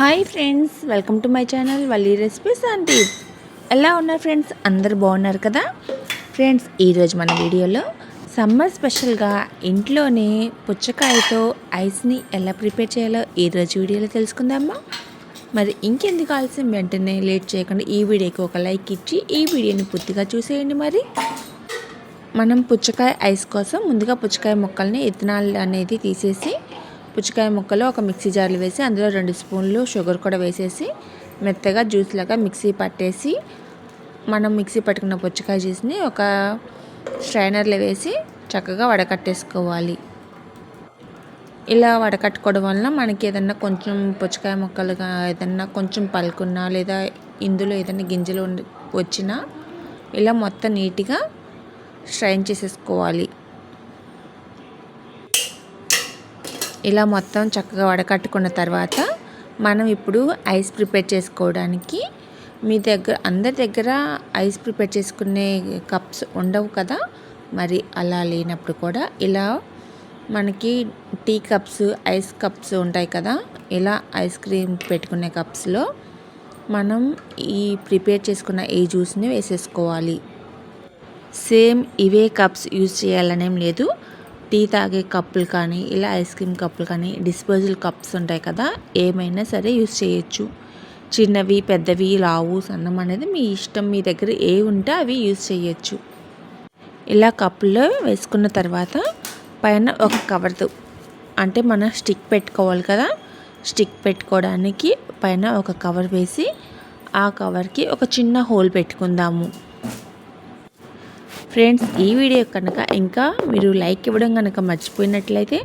Hi friends, welcome to my channel Valli recipes and tips. ఎలా ఉన్నారు friends? అందరు బాగున్నారు కదా ఫ్రెండ్స్? ఈరోజు మన వీడియోలో సమ్మర్ స్పెషల్గా ఇంట్లోనే పుచ్చకాయతో ఐస్ని ఎలా ప్రిపేర్ చేయాలో ఈరోజు వీడియోలో తెలుసుకుందామా. మరి ఇంకెందుకు ఆలస్యం, వెంటనే లేట్ చేయకుండా ఈ వీడియోకి ఒక లైక్ ఇచ్చి ఈ వీడియోని పూర్తిగా చూసేయండి. మరి మనం పుచ్చకాయ ఐస్ కోసం ముందుగా పుచ్చకాయ ముక్కల్ని ఇత్తనాలు అనేది తీసేసి పుచ్చకాయ ముక్కలు ఒక మిక్సీ జార్లు వేసి అందులో 2 స్పూన్లు షుగర్ కూడా వేసేసి మెత్తగా జ్యూస్ లాగా మిక్సీ పట్టేసి మనం మిక్సీ పట్టుకున్న పుచ్చకాయ జ్యూస్ని ఒక స్ట్రైనర్లో వేసి చక్కగా వడకట్టేసుకోవాలి. ఇలా వడకట్టుకోవడం వలన మనకి ఏదన్నా కొంచెం పుచ్చకాయ ముక్కలుగా ఏదన్నా కొంచెం పలుకున్నా లేదా ఇందులో ఏదైనా గింజలు వచ్చినా ఇలా మొత్తం నీట్గా స్ట్రైన్ చేసేసుకోవాలి. ఇలా మొత్తం చక్కగా వడకట్టుకున్న తర్వాత మనం ఇప్పుడు ఐస్ ప్రిపేర్ చేసుకోవడానికి మీ దగ్గర అందరి దగ్గర ఐస్ ప్రిపేర్ చేసుకునే కప్స్ ఉండవు కదా. మరి అలా లేనప్పుడు కూడా ఇలా మనకి టీ కప్స్, ఐస్ కప్స్ ఉంటాయి కదా. ఇలా ఐస్ క్రీమ్ పెట్టుకునే కప్స్లో మనం ఈ ప్రిపేర్ చేసుకున్న ఈ జ్యూస్ని వేసేసుకోవాలి. సేమ్ ఇవే కప్స్ యూజ్ చేయాలనేం లేదు. టీ తాగే కప్పులు కానీ ఇలా ఐస్ క్రీమ్ కప్పులు కానీ డిస్పోజల్ కప్స్ ఉంటాయి కదా, ఏమైనా సరే యూస్ చేయొచ్చు. చిన్నవి, పెద్దవి, లావు, సన్నం అనేది మీ ఇష్టం. మీ దగ్గర ఏ ఉంటే అవి యూస్ చేయొచ్చు. ఇలా కప్పులో వేసుకున్న తర్వాత పైన ఒక కవర్తో అంటే మనం స్టిక్ పెట్టుకోవాలి కదా, స్టిక్ పెట్టుకోవడానికి పైన ఒక కవర్ వేసి ఆ కవర్కి ఒక చిన్న హోల్ పెట్టుకుందాము. ఫ్రెండ్స్, ఈ వీడియో కనుక ఇంకా మీరు లైక్ ఇవ్వడం కనుక మర్చిపోయినట్లయితే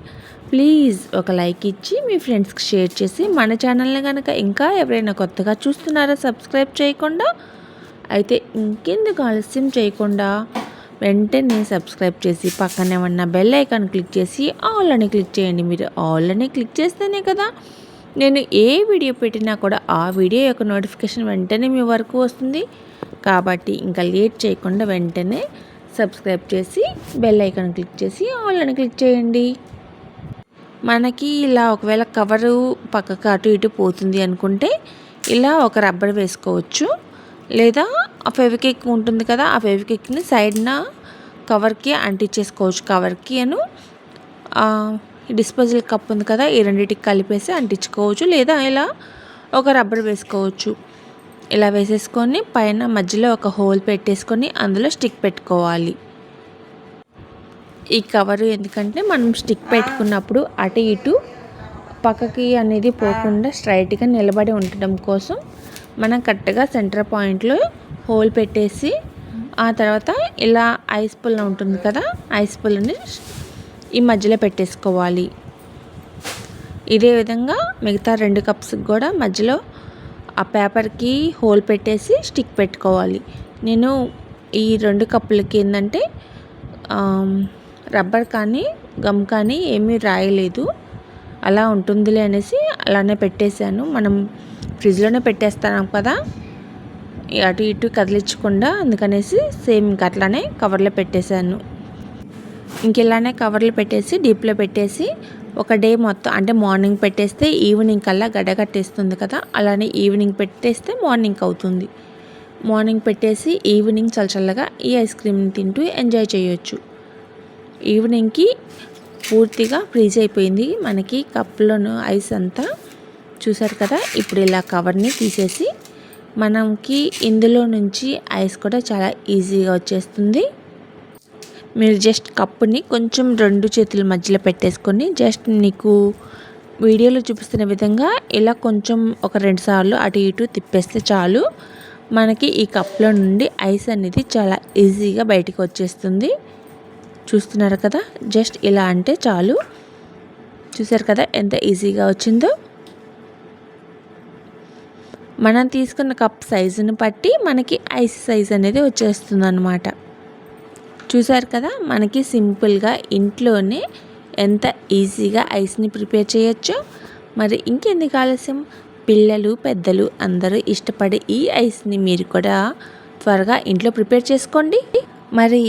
ప్లీజ్ ఒక లైక్ ఇచ్చి మీ ఫ్రెండ్స్కి షేర్ చేసి మన ఛానల్ని కనుక ఇంకా ఎవరైనా కొత్తగా చూస్తున్నారో సబ్స్క్రైబ్ చేయకుండా అయితే ఇంకెందుకు ఆలస్యం చేయకుండా వెంటనే సబ్స్క్రైబ్ చేసి పక్కనే ఉన్న బెల్ ఐకాన్ క్లిక్ చేసి ఆల్ అని క్లిక్ చేయండి. మీరు ఆల్ అని క్లిక్ చేస్తేనే కదా నేను ఏ వీడియో పెట్టినా కూడా ఆ వీడియో యొక్క నోటిఫికేషన్ వెంటనే మీ వరకు వస్తుంది. కాబట్టి ఇంకా లేట్ చేయకుండా వెంటనే సబ్స్క్రైబ్ చేసి బెల్ ఐకాన్ క్లిక్ చేసి ఆల్ అని క్లిక్ చేయండి. మనకి ఇలా ఒకవేళ కవరు పక్కకు అటు ఇటు పోతుంది అనుకుంటే ఇలా ఒక రబ్బర్ వేసుకోవచ్చు. లేదా ఆ ఫెవిక్విక్ ఉంటుంది కదా, ఆ ఫెవిక్విక్ని సైడ్న కవర్కి అంటించేసుకోవచ్చు. కవర్కి డిస్పోజల్ కప్ ఉంది కదా, ఈ రెండింటికి కలిపేసి అంటించుకోవచ్చు. లేదా ఇలా ఒక రబ్బర్ వేసుకోవచ్చు. ఇలా వేసేసుకొని పైన మధ్యలో ఒక హోల్ పెట్టేసుకొని అందులో స్టిక్ పెట్టుకోవాలి. ఈ కవరు ఎందుకంటే మనం స్టిక్ పెట్టుకున్నప్పుడు అటు ఇటు పక్కకి అనేది పోకుండా స్ట్రైట్గా నిలబడి ఉండడం కోసం మనం కరెక్ట్గా సెంటర్ పాయింట్లో హోల్ పెట్టేసి ఆ తర్వాత ఇలా ఐస్ పుల్ల ఉంటుంది కదా, ఐస్ పుల్లని ఈ మధ్యలో పెట్టేసుకోవాలి. ఇదే విధంగా మిగతా 2 కప్స్కి కూడా మధ్యలో ఆ పేపర్కి హోల్ పెట్టేసి స్టిక్ పెట్టుకోవాలి. నేను ఈ 2 కప్పులకి ఏంటంటే రబ్బర్ కానీ గమ్ కానీ ఏమీ రాయలేదు. అలా ఉంటుందిలే అనేసి అలానే పెట్టేశాను. మనం ఫ్రిడ్జ్లోనే పెట్టేస్తాం కదా, అటు ఇటు కదిలించకుండా, అందుకనేసి సేమ్ ఇంకా అట్లానే కవర్లో పెట్టేశాను. ఇంకెలానే కవర్లో పెట్టేసి డీప్లో పెట్టేసి ఒక డే మొత్తం అంటే మార్నింగ్ పెట్టేస్తే ఈవినింగ్ కల్లా గడ్డగట్టేస్తుంది కదా, అలానే ఈవినింగ్ పెట్టేస్తే మార్నింగ్ అవుతుంది. మార్నింగ్ పెట్టేసి ఈవినింగ్ చల్లచల్లగా ఈ ఐస్ క్రీమ్ని తింటూ ఎంజాయ్ చేయొచ్చు. ఈవినింగ్కి పూర్తిగా ఫ్రీజ్ అయిపోయింది మనకి కప్లోను ఐస్ అంతా. చూసారు కదా, ఇప్పుడు ఇలా కవర్ని తీసేసి మనకి ఇందులో నుంచి ఐస్ కూడా చాలా ఈజీగా వచ్చేస్తుంది. మీరు జస్ట్ కప్పుని కొంచెం 2 చేతుల మధ్యలో పెట్టేసుకొని జస్ట్ నీకు వీడియోలో చూపిస్తున్న విధంగా ఇలా కొంచెం ఒక 2 సార్లు అటు ఇటు తిప్పేస్తే చాలు. మనకి ఈ కప్లో నుండి ఐస్ అనేది చాలా ఈజీగా బయటికి వచ్చేస్తుంది. చూస్తున్నారు కదా, జస్ట్ ఇలా అంటే చాలు. చూసారు కదా ఎంత ఈజీగా వచ్చిందో. మనం తీసుకున్న కప్ సైజుని బట్టి మనకి ఐస్ సైజ్ అనేది వచ్చేస్తుంది అన్నమాట. చూసారు కదా, మనకి సింపుల్గా ఇంట్లోనే ఎంత ఈజీగా ఐస్ని ప్రిపేర్ చేయొచ్చో. మరి ఇంకెందుకు ఆలస్యం, పిల్లలు పెద్దలు అందరూ ఇష్టపడే ఈ ఐస్ని మీరు కూడా త్వరగా ఇంట్లో ప్రిపేర్ చేసుకోండి. మరి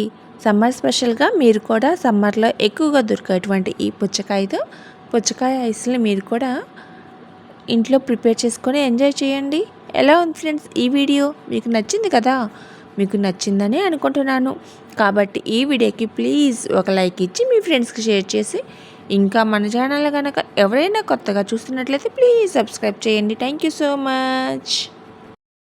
సమ్మర్ స్పెషల్గా మీరు కూడా సమ్మర్లో ఎక్కువగా దొరికేటువంటి ఈ పుచ్చకాయ ఐస్ని మీరు కూడా ఇంట్లో ప్రిపేర్ చేసుకొని ఎంజాయ్ చేయండి. ఎలా ఉంది ఫ్రెండ్స్ ఈ వీడియో? మీకు నచ్చింది కదా? మీకు నచ్చిందని అనుకుంటున్నాను. కాబట్టి ఈ వీడియోకి ప్లీజ్ ఒక లైక్ ఇచ్చి మీ ఫ్రెండ్స్కి షేర్ చేసి, ఇంకా మన ఛానల్ కనుక ఎవరైనా కొత్తగా చూస్తున్నట్లయితే ప్లీజ్ సబ్స్క్రైబ్ చేయండి. Thank you so much.